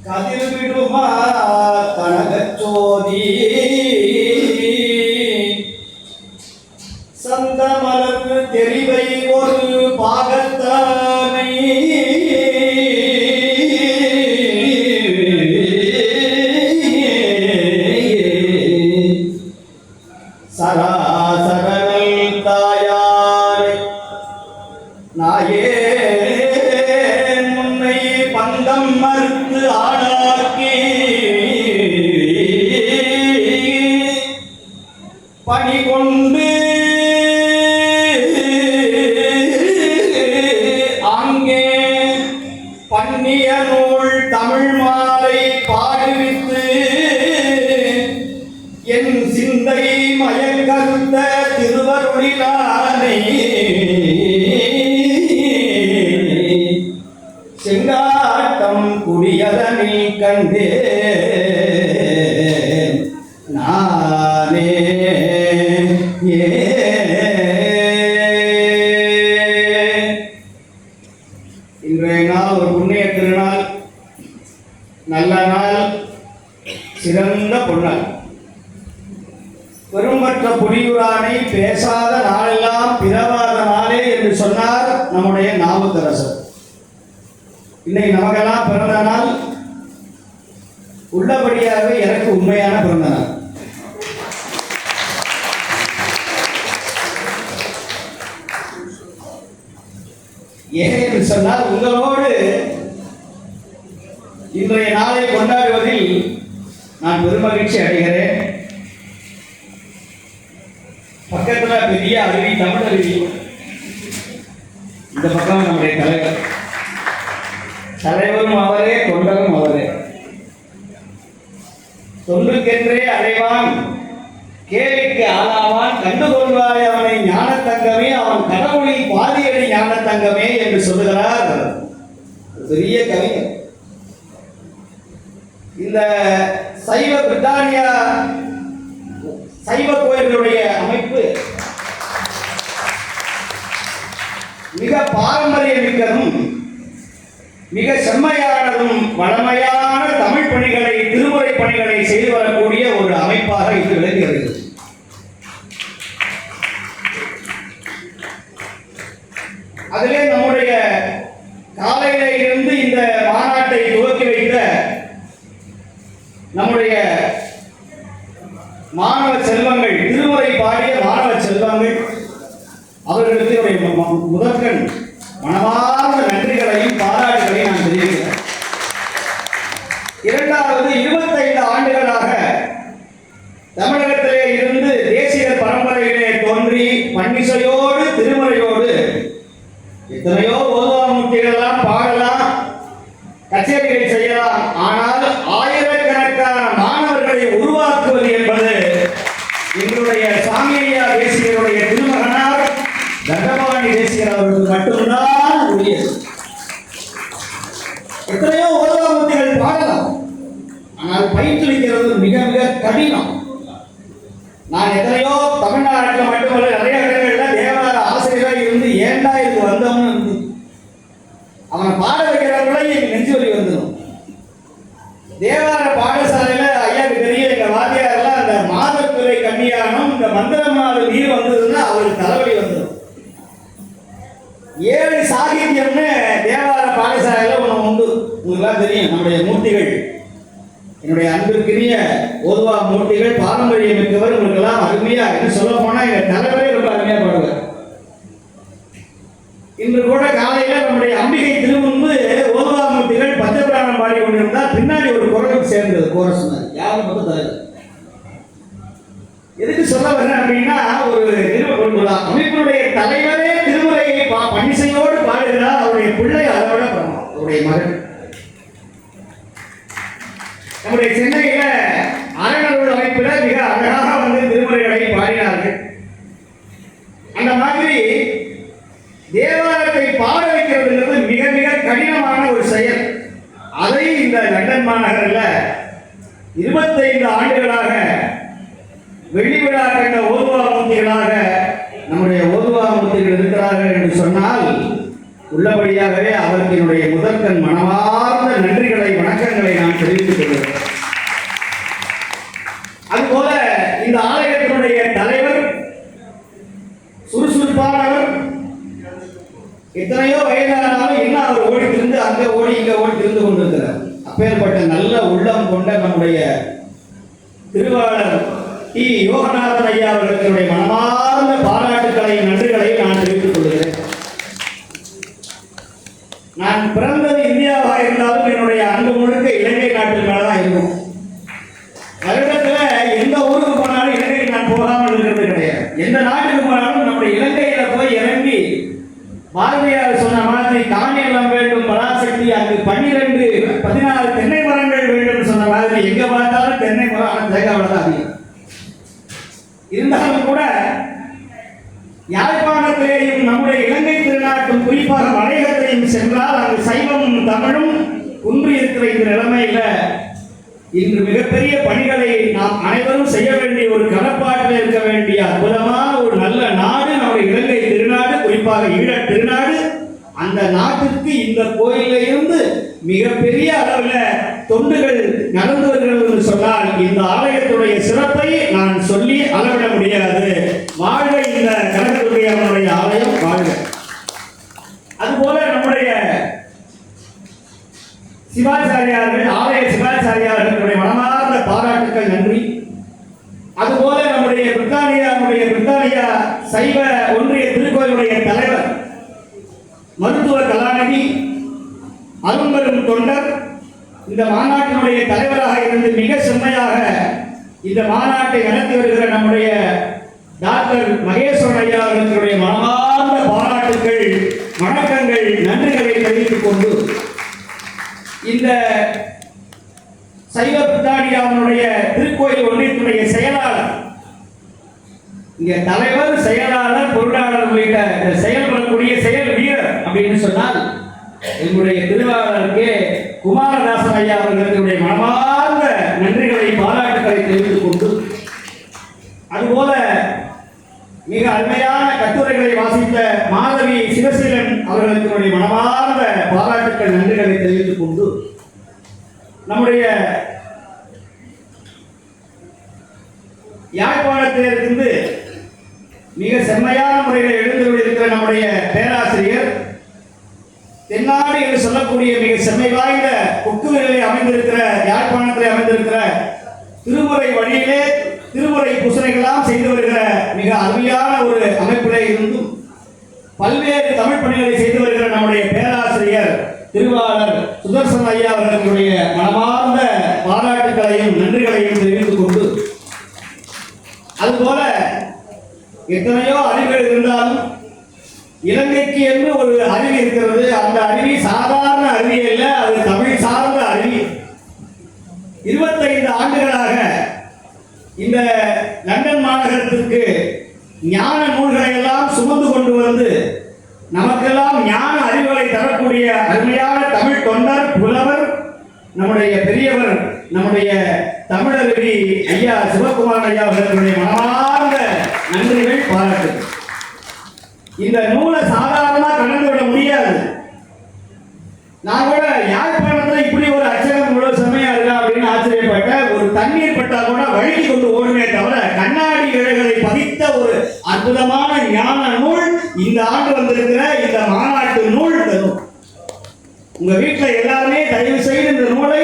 கதிர்விடுமா கனகச்சோதி சந்தமலர் தெரிவை ஒரு பாகத்தானை சராசரல் தாயார் நாயே முன்னை பந்தம் மறுத்து ஆடாக்கி பணி கொண்டு அங்கே பண்ணிய நூல் தமிழ் மாலை பாடுவித்து என் சிந்தை மயங்கருத்த திருவருளினானை செங்காட்டம் குடியதனில் கண்டே நானே இன்றைய நாள் ஒரு புண்ணிய திருநாள், நல்ல நாள், சிறந்த பொன்னாள். பெரும்பற்ற புலியூரானை பேசாத நாளெல்லாம் பிறவாத நாளே என்று சொன்னார் நம்முடைய நாவுக்கரசர். இன்னைக்கு நமக்கெல்லாம் பிறந்த நாள், உள்ளபடியாகவே எனக்கு உண்மையான பிறந்த நாள். ஏன் என்று சொன்னால், உங்களோடு இன்றைய நாளை கொண்டாடுவதில் நான் பெருமகிழ்ச்சி அடைகிறேன். பக்கத்துல பெரிய அருவி, தமிழ் அருவி. இந்த பக்கம் நம்முடைய தலைவர், தலைவரும் அவரே, தொண்டரும் அவரே. தொண்டுக்கென்றே அடைவான், கேலிக்கு ஆளாவான், கண்டுகொள்வாய் அவனை ஞானத்தங்கமே, அவன் கடவுளில் பாதியடி ஞானத்தங்கமே என்று சொல்லுகிறார் பெரிய கவிஞர். இந்த சைவ பிரித்தானியா சைவ கோயில்களுடைய அமைப்பு மிக பாரம்பரியமிக்கதும் மிக செம்மையானதும் வளமையான தமிழ் பணிகளை, திருமுறை பணிகளை செய்து வரக்கூடிய ஒரு அமைப்பாக இது விளங்குகிறது. அதிலே நம்முடைய காலையில இருந்து இந்த மாநாட்டை துவக்கி வைத்த நம்முடைய மாணவ செல்வங்கள், திருமுறை பாடிய மாணவ செல்வங்கள், அவர்களுக்கு முதற்கண் மனமார்ந்த நன்றிகளையும் பாராட்டுகளையும் நான் தெரிவிக்கிறேன். இரண்டாவது, 25 ஆண்டுகளாக தமிழகத்திலே இருந்து தேசிய பரம்பரையிலே தோன்றி பன்னிசையோடு திருமுறையோடு எத்தனையோ ஓதுவாமூர்த்திகளெல்லாம் பாடலாம், கச்சேரிகளை செய்யலாம். ஆனால் ஆயிரக்கணக்கான மாணவர்களை உருவாக்குவது என்பது எங்களுடைய சாமியா தேசியருடைய திருமகனார் தண்டபாணி தேசியர் அவர்களுக்கு மட்டும்தான் உரியது. எத்தனையோ ஓதுவாமூர்த்திகள் பாடலாம், ஆனால் பயிற்றுவிக்கிறது மிக மிக கடினம். நான் எத்தனையோ தமிழ்நாட்டில் மட்டுமல்ல, நிறைய இடங்களில் தேவார ஆசிரியராக இருந்து ஏண்டா இது வந்தோம்னு இருந்து அவனை பாட வைக்கிறவங்களே எனக்கு நெஞ்சு வலி வந்துடும். தேவார பாடசாலையில ஐயாவுக்கு தெரிய எங்க வாத்தியாரெல்லாம் அந்த மாதத்துறை கன்னியானம், இந்த மந்திரமாவது நீர் வந்ததுன்னா அவருக்கு தலைவலி வந்துடும். 7 சாகித்யம்னு தேவார பாடசாலையில ஒன்று உண்டு, உங்களுக்குலாம் தெரியும். நம்முடைய மூர்த்திகள், என்னுடைய அன்பிற்கினிய ஓதுவா மூர்த்திகள், பாரம்பரியம் மிக்கவர். உங்களுக்கெல்லாம் அருமையா, என்ன சொல்ல போனா எங்க தலைவரே ரொம்ப அருமையா பாடுவார். இன்று கூட காலையில நம்முடைய அம்பிகை திருமுன்பு ஓதுவா மூர்த்திகள் பஞ்சபிராணம் பாடி கொண்டிருந்தால் பின்னாடி ஒரு குரல் சேர்ந்தது, கோரஸ். யாரும் மட்டும் தலைவர். எதுக்கு சொல்ல வரேன் அப்படின்னா, ஒரு அமைப்பினுடைய தலைவரே திருமுறையை பன்னிசையோடு பாடுகிறார். அவருடைய பிள்ளை அதோட அவருடைய மகன். நம்முடைய சென்னையில அறநூல் அமைப்புல மிக அழகாக வந்து திருமுறைகளை பாடினார்கள். அந்த மாதிரி தேவாலயத்தை பாட வைக்கிறது மிக மிக கடினமான ஒரு செயல். அதை இந்த லண்டன் மாநகரில் 25 ஆண்டுகளாக வெள்ளி விழா கண்ட ஓதுவா மூர்த்திகளாக நம்முடைய ஓதுவாமூர்த்திகள் இருக்கிறார்கள் என்று சொன்னால் உள்ளபடியாகவே அவருக்கு என்னுடைய முதற்கண் மனமார்ந்த நன்றிகளை வணக்கங்களை நான் தெரிவித்துக் கொள்கிறேன். அதுபோல இந்த ஆலயத்தினுடைய தலைவர் சுறுசுறுப்பானவர், எத்தனையோ வயதானாலும் என்ன அவர் ஓடி திருந்து அங்க ஓடி இங்க ஓடி திருந்து கொண்டிருக்கிறார். அப்பேற்பட்ட நல்ல உள்ளம் கொண்ட நம்முடைய திருவாளர் டி யோகநாதன் ஐயா அவர்களுடைய மனமார்ந்த பாராட்டுக்களையும் நன்றிகளையும் நான் தெரிவித்துக் கொள்கிறேன். நான் பிறந்தது இந்தியாவாக இருந்தாலும் என்னுடைய அன்பு முழுக்க இலங்கை நாட்டில் மேலதான் இருக்கும். வருடத்துல எந்த ஊருக்கு போனாலும் இலங்கைக்கு நான் போகாமல் இருக்கிறது கிடையாது. எந்த நாட்டுக்கு போனாலும் நம்முடைய இலங்கையில போய் இறங்கி பாரதியார் சொன்ன மாதிரி காணியெல்லாம் வேண்டும் பராசக்தி, அங்கு 14 தென்னை மரங்கள் வேண்டும் சொன்ன மாதிரி எங்க பார்த்தாலும் தென்னை மரம் தேங்காவில் தான் அதிகம். இருந்தாலும் கூட யாழ்ப்பாணத்திலேயும் நம்முடைய இலங்கை திருநாட்டும் குறிப்பாக மலையகத்தையும் சென்றால் அங்கு சைவமும் தமிழும் குன்றி இருக்கிற இந்த நிலைமையில இன்று மிகப்பெரிய பணிகளை நாம் அனைவரும் செய்ய வேண்டிய ஒரு கடப்பாட்டில் இருக்க வேண்டிய அற்புதமான ஒரு நல்ல நாடு நம்முடைய இலங்கை திருநாடு, குறிப்பாக ஈழத் திருநாடு. அந்த நாட்டிற்கு இந்த கோயிலில் இருந்து மிகப்பெரிய அளவில் தொண்டுகள் நடந்து வருகிறது என்று சொன்னால் இந்த ஆலயத்துடைய சிறப்பை நான் சொல்லி அளவிட முடியாது. வாழ்க இந்த கனகதுர்க்கையம்மனுடைய ஆலயம், வாழ்க. அதுபோல நம்முடைய சிவாச்சாரியார்கள், ஆலய சிவாச்சாரியார்களுடைய மனமார்ந்த பாராட்டுக்கள், நன்றி. அதுபோல நம்முடைய பிரித்தானியா சைவ ஒன்றிய திருக்கோயிலுடைய தலைவர் மருத்துவ கலாநிதி அரும்பெரும் தொண்டர், இந்த மாநாட்டினுடைய தலைவராக இருந்து மிக செம்மையாக இந்த மாநாட்டை நடத்தி வருகிற நம்முடைய டாக்டர் மகேஸ்வரன் ஐயா அவர்களுடைய மனமார்ந்த பாராட்டுக்கள், வணக்கங்கள், நன்றிகளை தெரிவித்துக் கொண்டு இந்த சைவ பிரித்தானியாவினுடைய திருக்கோயில் ஒன்றியத்துடைய செயலாளர், இங்க தலைவர், செயலாளர், பொருளாளர் உள்ளிட்ட செயல்படக்கூடிய செயல் வீரர் அப்படின்னு சொன்னால் எங்களுடைய திருவாளருக்கு குமாரதாசன் ஐயா அவர்களுடைய மனமார்ந்த நன்றிகளை பாராட்டுகளை தெரிவித்துக் கொண்டு, அதுபோல மிக அருமையான கட்டுரைகளை வாசித்த மாதவி சிவசீலன் அவர்களுடைய மனமார்ந்த பாராட்டுக்கள், நன்றிகளை தெரிவித்துக் கொண்டு நம்முடைய யாழ்ப்பாணத்திலிருந்து மிக செம்மையான முறையில் எழுந்துள்ளிருக்கிற நம்முடைய பேராசிரியர், தென்னாடு என்று சொல்லக்கூடிய மிக செம்மை வாய்ந்த கொக்குவிலே அமைந்திருக்கிற யாழ்ப்பாணத்திலே அமைந்திருக்கிற திருமுறை வழியிலே திருமுறை பூசணைகளாம் செய்து வருகிற மிக அருமையான ஒரு அமைப்பிலே இருந்தும் பல்வேறு தமிழ் பணிகளை செய்து வருகிற நம்முடைய பேராசிரியர் திருவாளர் சுதர்சன் ஐயா அவர்களுடைய மனமார்ந்த பாராட்டுகளையும் நன்றிகளையும் தெரிவித்துக் கொண்டு, அதுபோல எத்தனையோ அறிவுகள் இருந்தாலும் இலங்கைக்கு என்று ஒரு அருவி இருக்கிறது. அந்த அருவி சாதாரண அருவி அல்ல, அது தமிழ் சார்ந்த அருவி. 25 ஆண்டுகளாக இந்த லண்டன் மாநகரத்திற்கு ஞான நூல்களை எல்லாம் சுமந்து கொண்டு வந்து நமக்கெல்லாம் ஞான அறிவுகளை தரக்கூடிய அருமையான தமிழ் தொண்டர், புலவர், நம்முடைய பெரியவர், நம்முடைய தமிழருவி ஐயா சிவகுமார் ஐயா அவர்களுடைய மனமார்ந்த நன்றிகள், பாராட்டுகள். இந்த நூலை சாதாரணமாக கடந்து விட முடியாது. நான் கூட யாழ்ப்பாணத்தில் இப்படி ஒரு அச்சகம் இவ்வளவு செம்மையா இருக்கா அப்படின்னு ஆச்சரியப்பட்ட, ஒரு தண்ணீர் பட்டா கூட வழுக்கி கொண்டு ஓடுமே தவிர கண்ணாடி இழைகளை பதித்த ஒரு அற்புதமான ஞான நூல் இந்த ஆண்டு வந்திருக்கிற இந்த மாநாட்டு நூல் தரும். உங்க வீட்டில் எல்லாருமே தயவு செய்து இந்த நூலை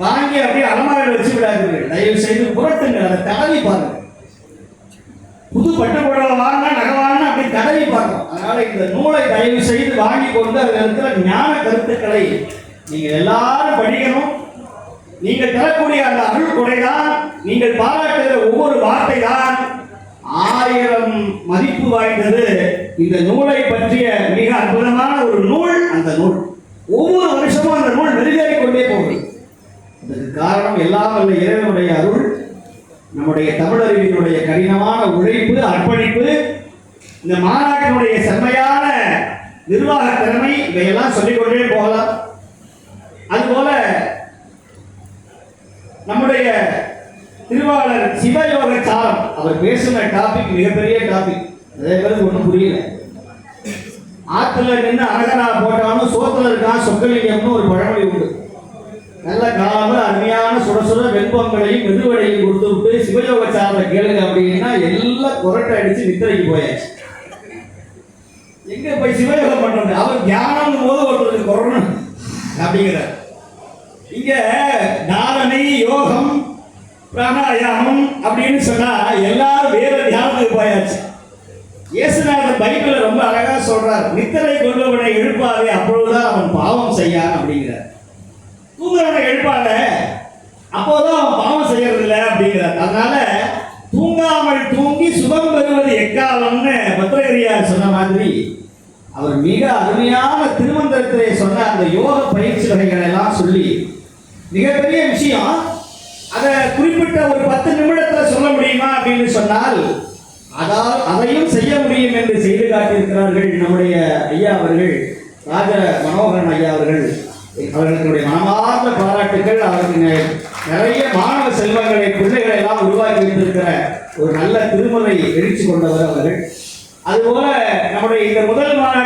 வாங்கி அப்படியே அலமாரியில் வச்சு விடாதீர்கள். தயவு செய்து புரட்டுங்க, அதை தடவி பாருங்க. புது பட்டு புடவை வாங்கினா, நகை வாங்கினா அப்படி தடவி பார்க்கணும். அதனால இந்த நூலை தயவு செய்து வாங்கி கொண்டு அதில் இருக்கிற ஞான கருத்துக்களை நீங்கள் எல்லாரும் படிக்கணும். நீங்கள் தரக்கூடிய அந்த அருள் கொடைதான், நீங்கள் பாராட்டுகிற ஒவ்வொரு வார்த்தை தான் 1000 மதிப்பு வாய்ந்தது. இந்த நூலை பற்றிய மிக அற்புதமான ஒரு நூல். அந்த நூல் ஒவ்வொரு வருஷமும் அந்த நூல் வெளியேறிக் கொண்டே போகுது. அதற்கு காரணம் எல்லாம் வல்ல இறைவனுடைய அருள், நம்முடைய தமிழறிவினுடைய கடினமான உழைப்பு, அர்ப்பணிப்பு, இந்த மாநாட்டினுடைய செம்மையான நிர்வாக திறமை, இதையெல்லாம் சொல்லிக்கொண்டே போகலாம். அதுபோல நம்முடைய திருவாளர் சிவயோக சாரம் அவர் பேசின டாபிக் மிகப்பெரிய டாபிக். நிறைய பேருக்கு ஒன்றும் புரியல. ஆற்றுல நின்று அழகனா போட்டாலும் சோத்துல இருக்கான் சொக்கலிங்கம்னு ஒரு பழமொழி உண்டு. நல்ல காலமாக அருமையான சுட சுட வெண்பங்களையும் மெதுவடையும் கொடுத்து விட்டு சிவயோகச்சாரத்தை கேளுங்க அப்படின்னா எல்லாம் குரட்டை அடிச்சு நித்திரைக்கு போயாச்சு. எங்க போய் சிவயோகம் பண்றது? அவர் தியானம் போது ஒருத்தருக்கு கொரோனா அப்படிங்கிறார். இங்க தாரணை யோகம் பிராணாயாமம் அப்படின்னு சொன்னா எல்லாரும் வேற தியானத்துக்கு போயாச்சு. இயேசுநாதர் பைபிள்ல ரொம்ப அழகா சொல்றார், நித்திரை கொள்பவனை எழுப்பாதே அப்பொழுதுதான் அவன் பாவம் செய்யான் அப்படிங்கிறார். தூங்குறவனை எழுப்பாத அப்போதான் அவன் பாவம் செய்யறது இல்லை அப்படிங்கிறார். அதனால தூங்காமல் தூங்கி சுகம் பெறுவது எக்காலம்னு பத்ரகிரியார் சொன்ன மாதிரி அவர் மிக அருமையான திருமந்திரத்திலே சொன்ன அந்த யோக பயிற்சி வகைகள் எல்லாம் சொல்லி மிகப்பெரிய விஷயம். அதை குறிப்பிட்ட ஒரு 10 நிமிடத்துல சொல்ல முடியுமா அப்படின்னு சொன்னால் அதையும் செய்ய முடியும் என்று செய்து காட்டியிருக்கிறார்கள் நம்முடைய ஐயா அவர்கள், ராஜ மனோகரன் ஐயா அவர்கள். அவர்களுடைய மனமார்ந்த பாராட்டுகள். அவருக்கு நிறைய மாணவ செல்வங்களை பிள்ளைகளை எல்லாம் உருவாக்கி வைத்திருக்கிற ஒரு நல்ல திருமலை எழுச்சி கொண்டவர் அவர்கள். அதுபோல நம்முடைய இந்த முதல் மாநாடு